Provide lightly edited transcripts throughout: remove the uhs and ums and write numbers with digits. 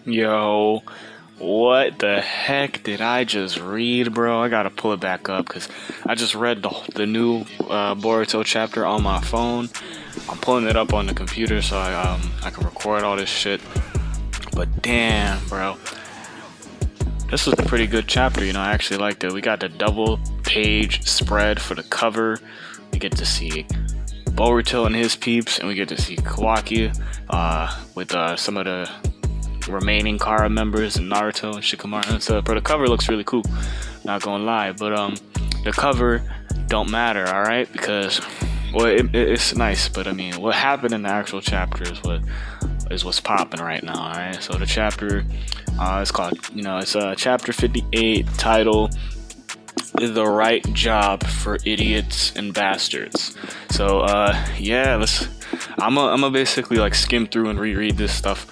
Yo, what the heck did I just read, bro? I gotta pull it back up because I just read the new Boruto chapter on my phone. I'm pulling it up on the computer so I can record all this shit. But damn, bro, this was a pretty good chapter. I actually liked it. We got the double page spread for the cover. We get to see Boruto and his peeps, and we get to see Kawaki with some of the remaining Kara members and Naruto and Shikamaru. So, bro, the cover looks really cool. Not gonna lie, but the cover don't matter, all right? Because it's nice, but I mean, what happened in the actual chapter is what's popping right now, all right? So the chapter is called, it's chapter 58, title "The Right Job for Idiots and Bastards." So yeah, I'm gonna basically like skim through and reread this stuff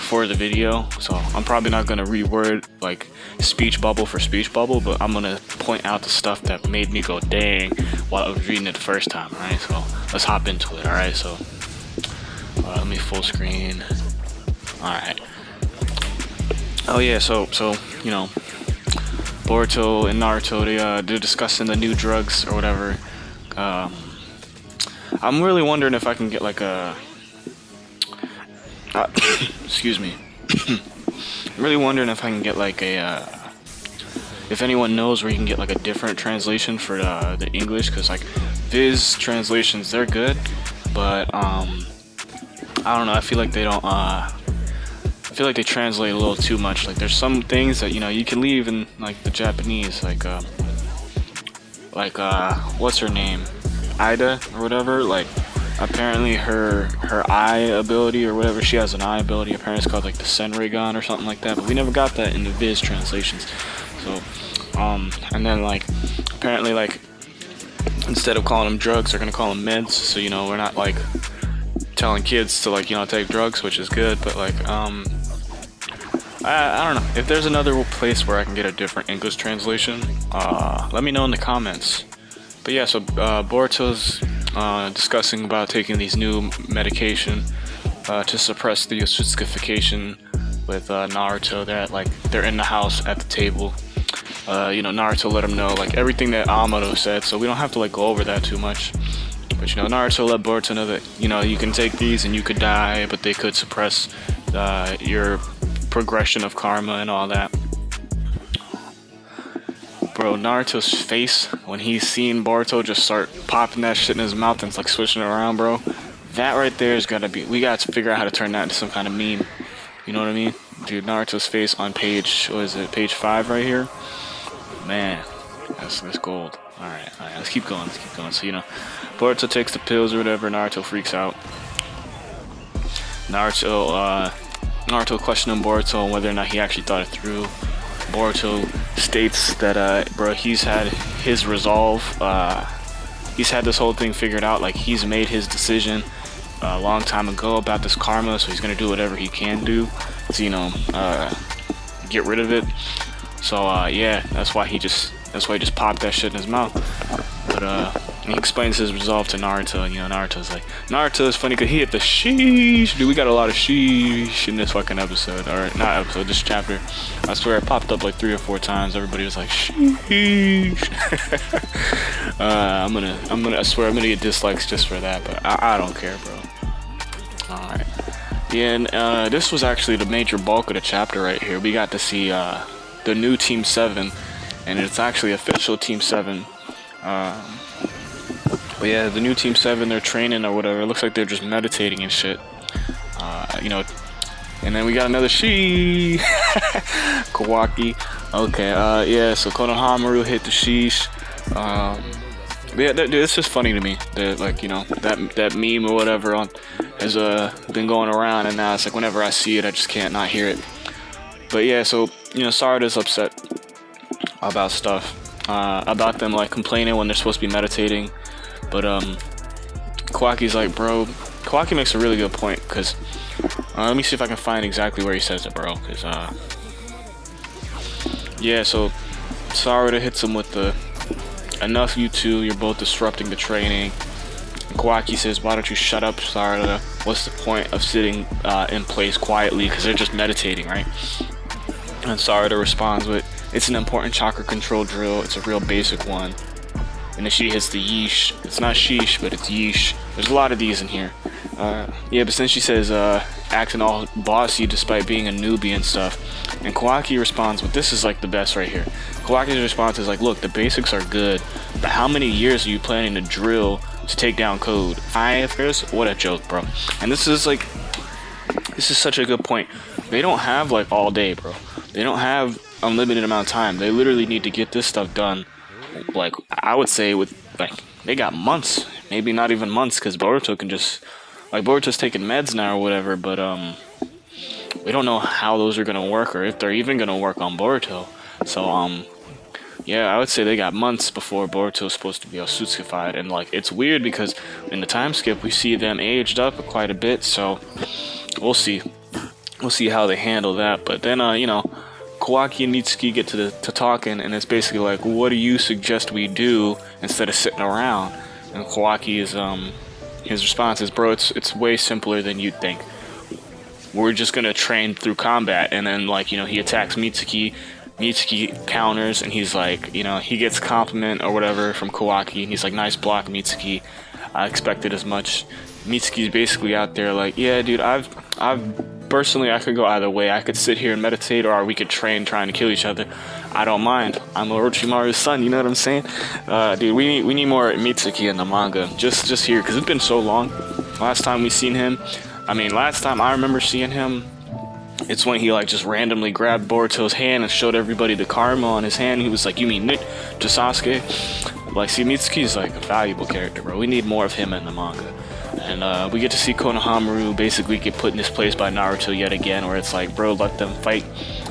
for the video. So I'm probably not gonna reword like speech bubble for speech bubble, but I'm gonna point out the stuff that made me go dang while I was reading it the first time. All right, so let's hop into it. All right, so let me full screen. All right. Oh yeah, so Boruto and Naruto, they're discussing the new drugs or whatever. I'm really wondering if I can get like a excuse me. I'm really wondering if I can get like a if anyone knows where you can get like a different translation for the English, because like Viz translations, they're good, but I don't know, I feel like they don't I feel like they translate a little too much. Like there's some things that you can leave in like the Japanese, like what's her name, Ida or whatever. Like apparently her eye ability or whatever, she has an eye ability, apparently it's called like the Senrigan or something like that, but we never got that in the Viz translations. So and then like apparently like instead of calling them drugs, they're gonna call them meds. So we're not like telling kids to like take drugs, which is good, but like I don't know if there's another place where I can get a different English translation. Let me know in the comments. But yeah, so Boruto's discussing about taking these new medication to suppress the acidification with Naruto. They're in the house at the table. Naruto let him know like everything that Amado said, so we don't have to like go over that too much. But Naruto let Boruto know that you can take these and you could die, but they could suppress your progression of karma and all that. Bro, Naruto's face when he's seen Boruto just start popping that shit in his mouth and it's like switching it around, bro. That right there is gotta be. We got to figure out how to turn that into some kind of meme. You know what I mean, dude? Naruto's face on page 5 right here. Man, that's gold. All right, let's keep going. So Boruto takes the pills or whatever. Naruto freaks out. Naruto questioning Boruto on whether or not he actually thought it through. Boruto states that bro, he's had his resolve. He's had this whole thing figured out. Like he's made his decision a long time ago about this karma, so he's gonna do whatever he can do to get rid of it. So yeah, that's why he just popped that shit in his mouth. But he explains his resolve to Naruto, and Naruto's like, Naruto's funny because he hit the sheesh. Dude, we got a lot of sheesh in this fucking episode, or not episode, this chapter. I swear it popped up like 3 or 4 times. Everybody was like, sheesh. I swear I'm gonna get dislikes just for that, but I don't care, bro. Alright. Yeah, and this was actually the major bulk of the chapter right here. We got to see the new Team 7, and it's actually official Team 7. But yeah, the new Team 7, they're training or whatever. It looks like they're just meditating and shit. And then we got another Kawaki. Okay, yeah, so Konohamaru hit the sheesh. Yeah, dude, it's just funny to me that that meme or whatever has been going around, and now it's like whenever I see it, I just can't not hear it. But yeah, so Sarada's upset about stuff, about them like complaining when they're supposed to be meditating. But Kawaki's like, bro, Kawaki makes a really good point, because let me see if I can find exactly where he says it, bro, because yeah, so Sarada hits him with the enough, you two, you're both disrupting the training. And Kawaki says, why don't you shut up, Sarada? what's the point of sitting in place quietly, because they're just meditating, right? And Sarada responds with, it's an important chakra control drill, it's a real basic one. And then she hits the yeesh. It's not sheesh, but it's yeesh. There's a lot of these in here. Yeah, but then she says, acting all bossy despite being a newbie and stuff. And Kawaki responds, but this is like the best right here. Kawaki's response is like, look, the basics are good, but how many years are you planning to drill to take down code? 5 years? What a joke, bro. And this is such a good point. They don't have like all day, bro. They don't have unlimited amount of time. They literally need to get this stuff done. Like, I would say with, like, they got months, maybe not even months, because Boruto can just, like, Boruto's taking meds now or whatever, but, we don't know how those are gonna work, or if they're even gonna work on Boruto. So, yeah, I would say they got months before Boruto's supposed to be Osutsukified, and, like, it's weird because in the time skip, we see them aged up quite a bit, so we'll see. We'll see how they handle that, but then, you know, Kawaki and Mitsuki get to talking, and it's basically like, what do you suggest we do instead of sitting around? And Kawaki is, his response is, bro, it's way simpler than you'd think. We're just gonna train through combat. And then, like, you know, he attacks Mitsuki counters, and he's like, you know, he gets compliment or whatever from Kawaki, and he's like, nice block, Mitsuki. I expected as much. Mitsuki's basically out there like, yeah, dude, I've personally, I could go either way. I could sit here and meditate, or we could train trying to kill each other. I don't mind. I'm Orochimaru's son, you know what I'm saying? Dude, we need more Mitsuki in the manga. Just here, because it's been so long. Last time we seen him, last time I remember seeing him, it's when he, like, just randomly grabbed Boruto's hand and showed everybody the karma on his hand. He was like, you mean Nit to Sasuke? Like, see, Mitsuki's, like, a valuable character, bro. We need more of him in the manga. And we get to see Konohamaru basically get put in his place by Naruto yet again, where it's like, bro, let them fight.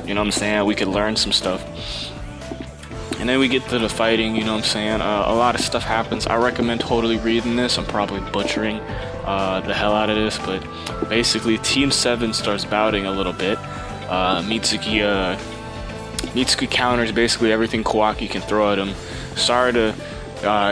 You know what I'm saying? We could learn some stuff. And then we get to the fighting, you know what I'm saying? A lot of stuff happens. I recommend totally reading this. I'm probably butchering the hell out of this, but basically Team 7 starts bouting a little bit. Mitsuki counters basically everything Kawaki can throw at him. Sarada,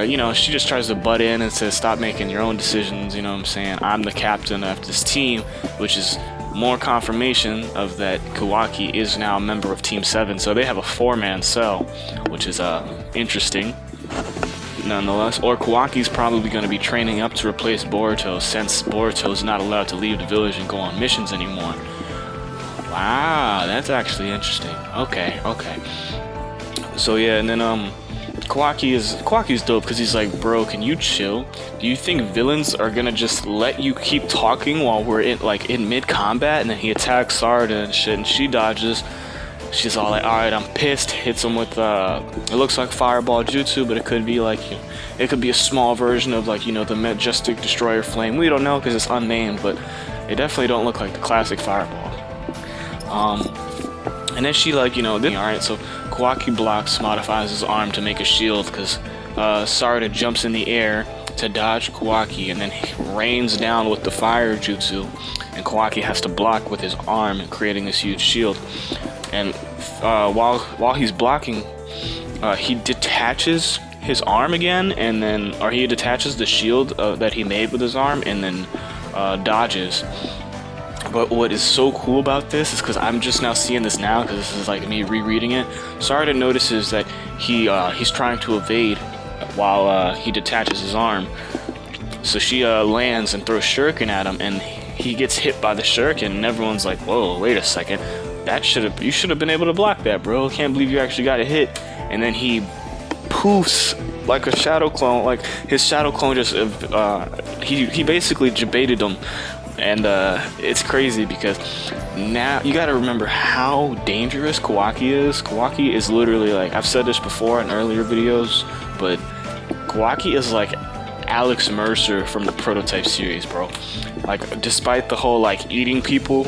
you know, she just tries to butt in and says, stop making your own decisions, you know what I'm saying? I'm the captain of this team, which is more confirmation of that Kawaki is now a member of Team 7. So they have a 4-man cell, which is interesting nonetheless. Or Kawaki's probably going to be training up to replace Boruto, since Boruto's not allowed to leave the village and go on missions anymore. Wow, that's actually interesting. Okay. So yeah, and then Kawaki's dope because he's like, bro, can you chill? Do you think villains are gonna just let you keep talking while we're in mid combat? And then he attacks Sarada and shit, and she dodges. She's all like, alright, I'm pissed. Hits him with it looks like fireball jutsu, but it could be like, it could be a small version of, like, you know, the majestic destroyer flame. We don't know because it's unnamed, but it definitely don't look like the classic fireball. And then she, like, you know, alright, so Kawaki blocks, modifies his arm to make a shield, because Sarada jumps in the air to dodge Kawaki, and then he rains down with the fire jutsu, and Kawaki has to block with his arm, creating this huge shield. And while he's blocking, he detaches his arm again, and then, or he detaches the shield that he made with his arm, and then dodges. But what is so cool about this is, because I'm just now seeing this now, because this is like me rereading it, Sarada notices that he's trying to evade while he detaches his arm. So she lands and throws shuriken at him, and he gets hit by the shuriken, and everyone's like, whoa, wait a second. You should have been able to block that, bro. Can't believe you actually got a hit. And then he poofs like a shadow clone. Like, his shadow clone just he basically jebaited him. And it's crazy because now you gotta remember how dangerous Kawaki is. Kawaki is literally, like, I've said this before in earlier videos, but Kawaki is like Alex Mercer from the Prototype series, bro. Like, despite the whole, like, eating people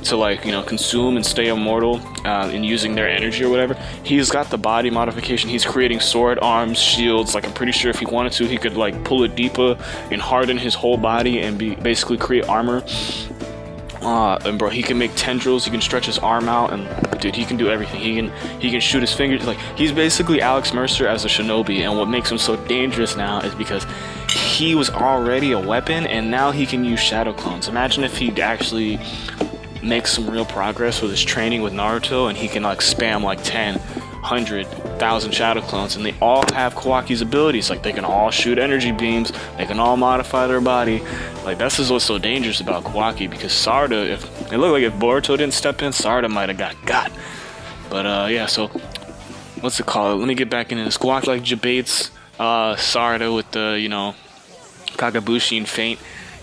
to, like, you know, consume and stay immortal and using their energy or whatever, he's got the body modification. He's creating sword, arms, shields. Like, I'm pretty sure if he wanted to, he could, like, pull it deeper and harden his whole body and basically create armor. And bro, he can make tendrils. He can stretch his arm out, and dude, he can do everything. He can shoot his fingers. Like, he's basically Alex Mercer as a shinobi. And what makes him so dangerous now is because he was already a weapon, and now he can use shadow clones. Imagine if he actually makes some real progress with his training with Naruto, and he can like spam like 10, 100, 1,000 shadow clones, and they all have Kawaki's abilities. Like they can all shoot energy beams, they can all modify their body. Like this is what's so dangerous about Kawaki, because Sarada, if it looked like if Boruto didn't step in, Sarada might have got. But yeah, so what's it called? Let me get back into this. Kawaki like debates Sarada with the, you know, Kakabushi and feint,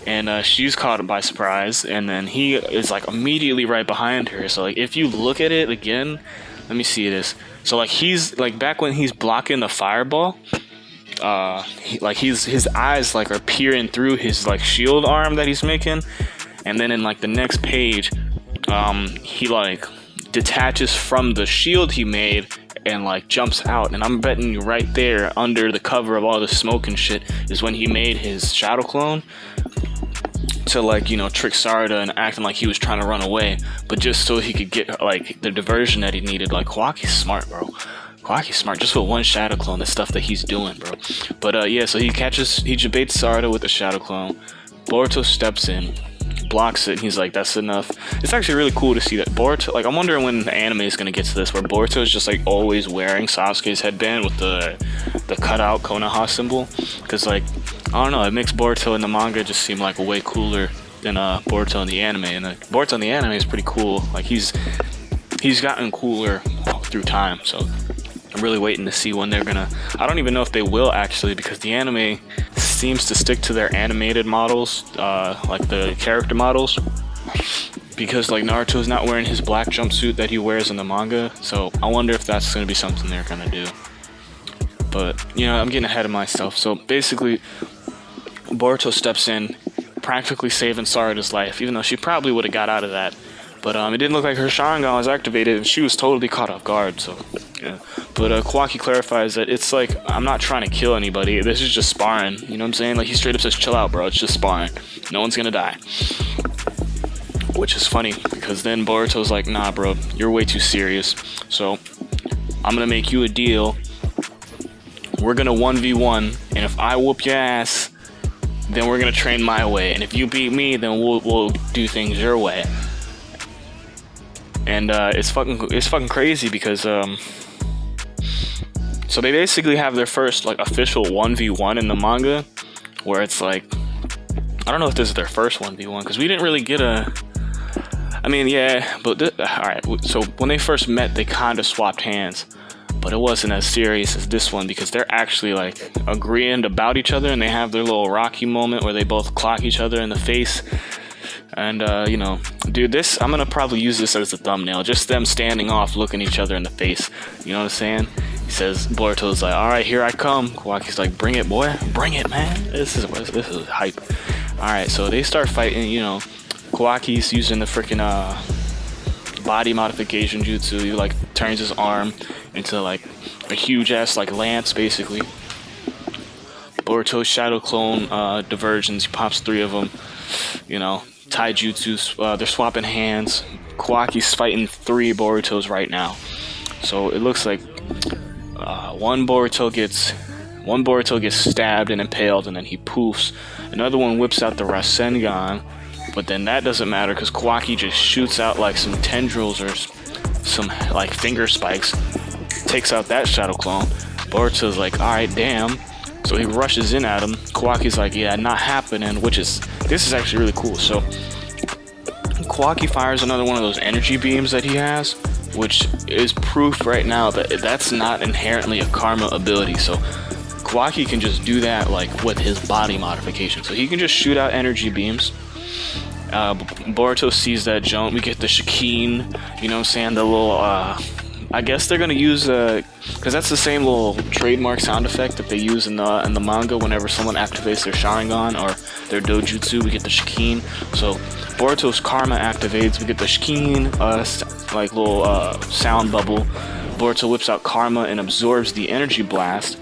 and she's caught by surprise, and then he is like immediately right behind her. So like if you look at it again, let me see this. So like he's like back when he's blocking the fireball, his eyes like are peering through his like shield arm that he's making, and then in like the next page, he like detaches from the shield he made and like jumps out, and I'm betting you right there under the cover of all the smoke and shit is when he made his shadow clone to like, you know, trick Sarada and acting like he was trying to run away, but just so he could get like the diversion that he needed. Like Kawaki's smart, bro. Kawaki's smart just with one shadow clone, the stuff that he's doing, bro. But yeah, so he debates Sarada with the shadow clone. Boruto steps in, blocks it, and he's like, that's enough. It's actually really cool to see that Boruto, like I'm wondering when the anime is gonna get to this, where Boruto is just like always wearing Sasuke's headband with the cutout Konoha symbol, because like I don't know, it makes Boruto in the manga just seem like way cooler than Boruto in the anime, and Boruto in the anime is pretty cool. Like he's gotten cooler through time, so I'm really waiting to see when they're gonna, I don't even know if they will actually, because the anime seems to stick to their animated models, like the character models, because like Naruto's not wearing his black jumpsuit that he wears in the manga, so I wonder if that's gonna be something they're gonna do. But you know, I'm getting ahead of myself. So basically Boruto steps in, practically saving Sarada's life, even though she probably would have got out of that. But it didn't look like her Sharingan was activated, and she was totally caught off guard, so yeah. But Kawaki clarifies that it's like, I'm not trying to kill anybody, this is just sparring, you know what I'm saying? Like he straight up says, chill out, bro, it's just sparring, no one's gonna die. Which is funny, because then Boruto's like, nah bro, you're way too serious, so I'm gonna make you a deal. We're gonna 1v1, and if I whoop your ass, then we're gonna train my way, and if you beat me, then we'll do things your way. And it's fucking crazy, because so they basically have their first like official 1v1 in the manga, where it's like, I don't know if this is their first 1v1, because we didn't really get a, I mean yeah, but alright, so when they first met they kind of swapped hands, but it wasn't as serious as this one, because they're actually like agreeing about each other, and they have their little Rocky moment where they both clock each other in the face. And you know, dude, this, I'm gonna probably use this as a thumbnail, just them standing off looking each other in the face, you know what I'm saying? He says, Boruto's like, alright, here I come. Kawaki's like, bring it, boy, bring it, man, this is hype. Alright, so they start fighting, you know, Kawaki's using the freaking body modification jutsu. He like turns his arm into like a huge ass like lance basically. Boruto's shadow clone diversions, he pops 3 of them, you know. Taijutsu, they're swapping hands. Kawaki's fighting 3 Borutos right now. So it looks like one Boruto gets stabbed and impaled, and then he poofs. Another one whips out the Rasengan, but then that doesn't matter because Kawaki just shoots out like some tendrils or some like finger spikes, takes out that shadow clone. Boruto's like, alright, damn. So he rushes in at him. Kawaki's like, yeah, not happening, this is actually really cool. So Kawaki fires another one of those energy beams that he has, which is proof right now that that's not inherently a karma ability. So Kawaki can just do that like with his body modification. So he can just shoot out energy beams. Boruto sees that jump. We get the Shikin, you know what I'm saying, the little I guess they're gonna use because that's the same little trademark sound effect that they use in the manga whenever someone activates their Sharingan or their Dojutsu. We get the Shikin. So Boruto's karma activates. We get the Shikin, like little sound bubble. Boruto whips out karma and absorbs the energy blast.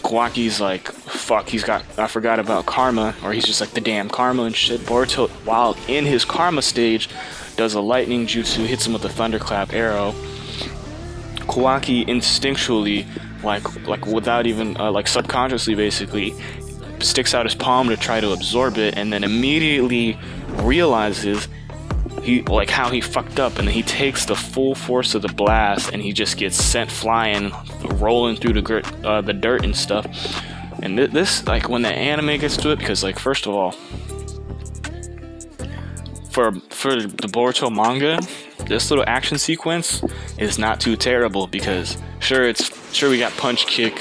Kawaki's like, fuck, I forgot about karma, or he's just like the damn karma and shit. Boruto, while in his karma stage, does a lightning jutsu, hits him with a thunderclap arrow. Kawaki instinctually, like without even like subconsciously basically sticks out his palm to try to absorb it, and then immediately realizes how he fucked up, and then he takes the full force of the blast, and he just gets sent flying, rolling through the dirt and stuff. And this, like, when the anime gets to it, because, like, first of all, for the Boruto manga, this little action sequence is not too terrible, because sure we got punch, kick,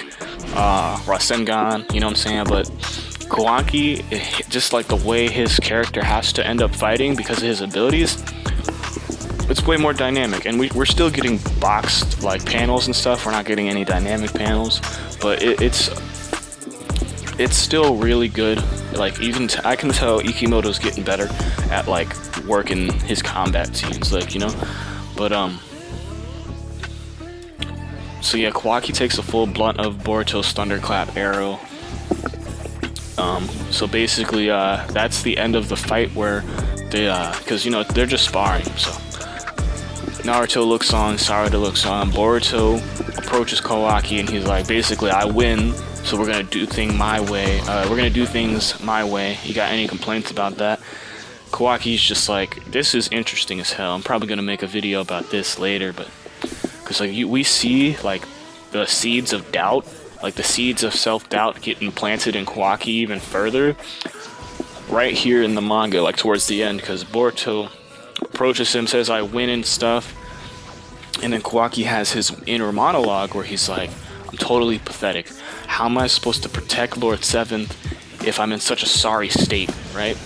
Rasengan, you know what I'm saying, but Kawaki, just like the way his character has to end up fighting because of his abilities, it's way more dynamic. And we're still getting boxed like panels and stuff. We're not getting any dynamic panels, but it's still really good. Like, even I can tell Ikimoto's getting better at like working his combat scenes, like, you know. But so yeah, Kawaki takes a full blunt of Boruto's thunderclap arrow. So basically, that's the end of the fight where they, because, you know, they're just sparring. So Naruto looks on, Sarada looks on, Boruto approaches Kawaki, and he's like, basically, I win, so we're gonna do things my way. You got any complaints about that? Kawaki's just like, this is interesting as hell. I'm probably gonna make a video about this later, but because like we see like the seeds of doubt. Like the seeds of self-doubt getting planted in Kawaki even further right here in the manga, like towards the end, because Boruto approaches him, says I win and stuff, and then Kawaki has his inner monologue where he's like, I'm totally pathetic. How am I supposed to protect Lord Seventh if I'm in such a sorry state, right?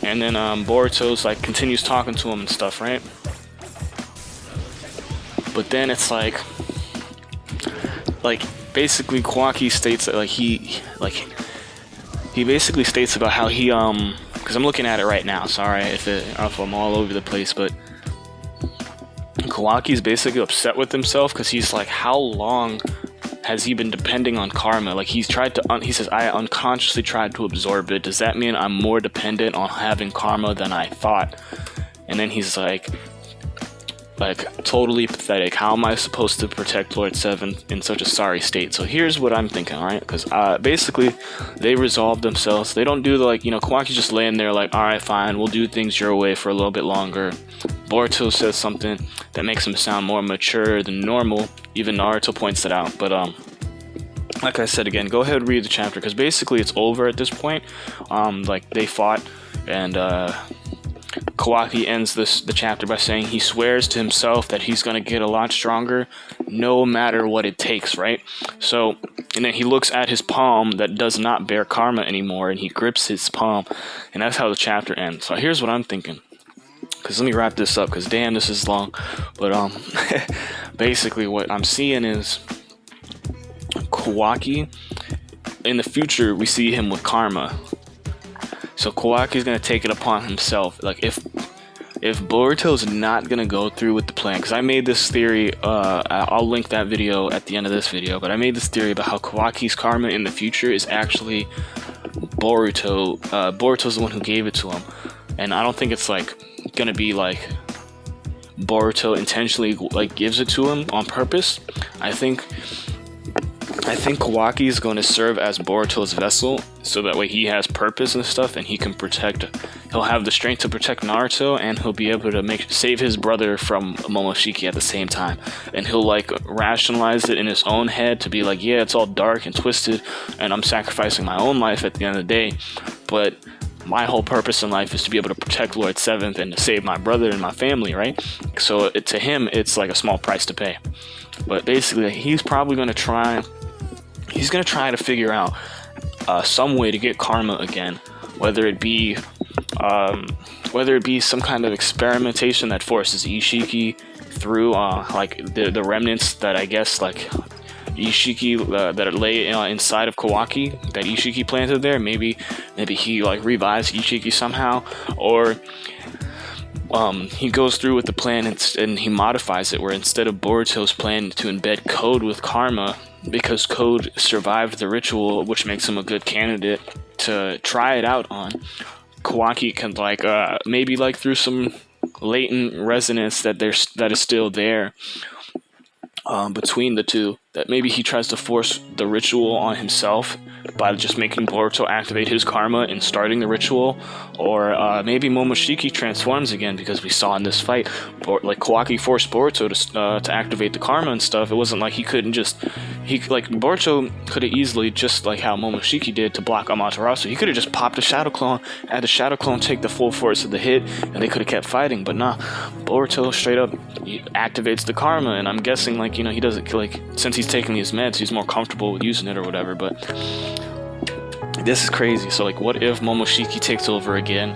And then Boruto's like continues talking to him and stuff, right? But then it's like basically Kawaki states that he basically states about how he because I'm looking at it right now, sorry if I'm all over the place, but Kawaki's basically upset with himself because he's like, how long has he been depending on karma? Like, he says, I unconsciously tried to absorb it. Does that mean I'm more dependent on having karma than I thought? And then he's like totally pathetic. How am I supposed to protect Lord Seventh in such a sorry state? So here's what I'm thinking, alright? Because basically they resolve themselves. They don't do the, like, you know, Kawaki's just laying there like, alright, fine, we'll do things your way for a little bit longer. Boruto says something that makes him sound more mature than normal. Even Naruto points it out. But like I said again, go ahead and read the chapter, because basically it's over at this point. Like, they fought, and Kawaki ends the chapter by saying he swears to himself that he's going to get a lot stronger no matter what it takes, right? So, and then he looks at his palm that does not bear karma anymore, and he grips his palm, and that's how the chapter ends. So here's what I'm thinking, because let me wrap this up, because damn, this is long. But basically what I'm seeing is Kawaki, in the future we see him with karma. So Kawaki's gonna take it upon himself. Like, if Boruto's not gonna go through with the plan, because I made this theory, I'll link that video at the end of this video, but I made this theory about how Kawaki's karma in the future is actually Boruto. Boruto's the one who gave it to him, and I don't think it's like gonna be like Boruto intentionally like gives it to him on purpose. I think Kawaki is going to serve as Boruto's vessel, so that way he has purpose and stuff, and he'll have the strength to protect Naruto, and he'll be able to save his brother from Momoshiki at the same time. And he'll like rationalize it in his own head to be like, yeah, it's all dark and twisted, and I'm sacrificing my own life at the end of the day, but my whole purpose in life is to be able to protect Lord Seventh and to save my brother and my family, right? So to him, it's like a small price to pay. But basically, he's probably going to try to figure out some way to get karma again, whether it be some kind of experimentation that forces Ishiki through like the remnants that I guess like Ishiki that lay inside of Kawaki that Ishiki planted there. Maybe he like revives Ishiki somehow, or he goes through with the plan and he modifies it, where instead of Boruto's plan to embed Code with karma, because Code survived the ritual, which makes him a good candidate to try it out on, Kawaki can like maybe like through some latent resonance that is still there between the two, that maybe he tries to force the ritual on himself by just making Boruto activate his karma and starting the ritual, or maybe Momoshiki transforms again, because we saw in this fight, like Kawaki forced Boruto to activate the karma and stuff. It wasn't like he couldn't just, Boruto could have easily, just like how Momoshiki did to block Amaterasu, he could have just popped a Shadow Clone, had the Shadow Clone take the full force of the hit, and they could have kept fighting. But nah, Boruto straight up activates the karma, and I'm guessing, like, you know, he doesn't, like, since he's taking these meds, he's more comfortable with using it or whatever. But this is crazy. So, like, what if Momoshiki takes over again,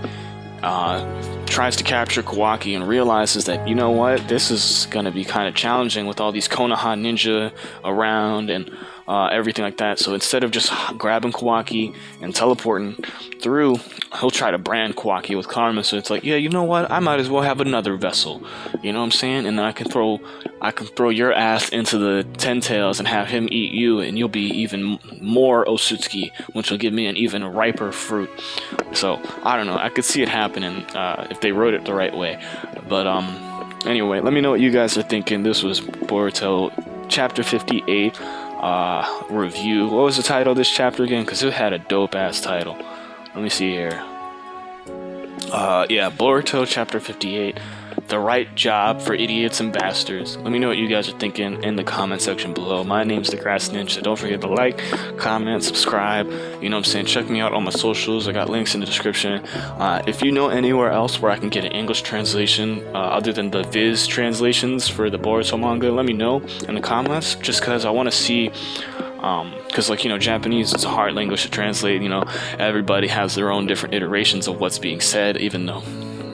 tries to capture Kawaki, and realizes that, you know what, this is gonna be kind of challenging with all these Konoha ninja around and everything like that. So instead of just grabbing Kawaki and teleporting through, he'll try to brand Kawaki with karma. So it's like, yeah, you know what, I might as well have another vessel, you know what I'm saying? And then I can throw your ass into the Ten Tails and have him eat you, and you'll be even more Osutsuki, which will give me an even riper fruit. So I don't know, I could see it happening if they wrote it the right way. But anyway, let me know what you guys are thinking. This was Boruto chapter 58 review. What was the title of this chapter again? Because it had a dope ass title. Let me see here. Yeah, Boruto chapter 58, The Right Job for Idiots and Bastards. Let me know what you guys are thinking in the comment section below. My name's The Grass Ninja. Don't forget to like, comment, subscribe. You know what I'm saying? Check me out on my socials. I got links in the description. If you know anywhere else where I can get an English translation other than the Viz translations for the Boruto manga, let me know in the comments, just because I want to see, because, like, you know, Japanese is a hard language to translate. You know, everybody has their own different iterations of what's being said, even though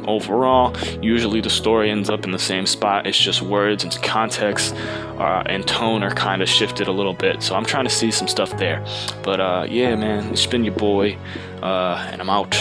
overall usually the story ends up in the same spot. It's just words and context and tone are kind of shifted a little bit. So I'm trying to see some stuff there. But yeah, man, it's been your boy, and I'm out.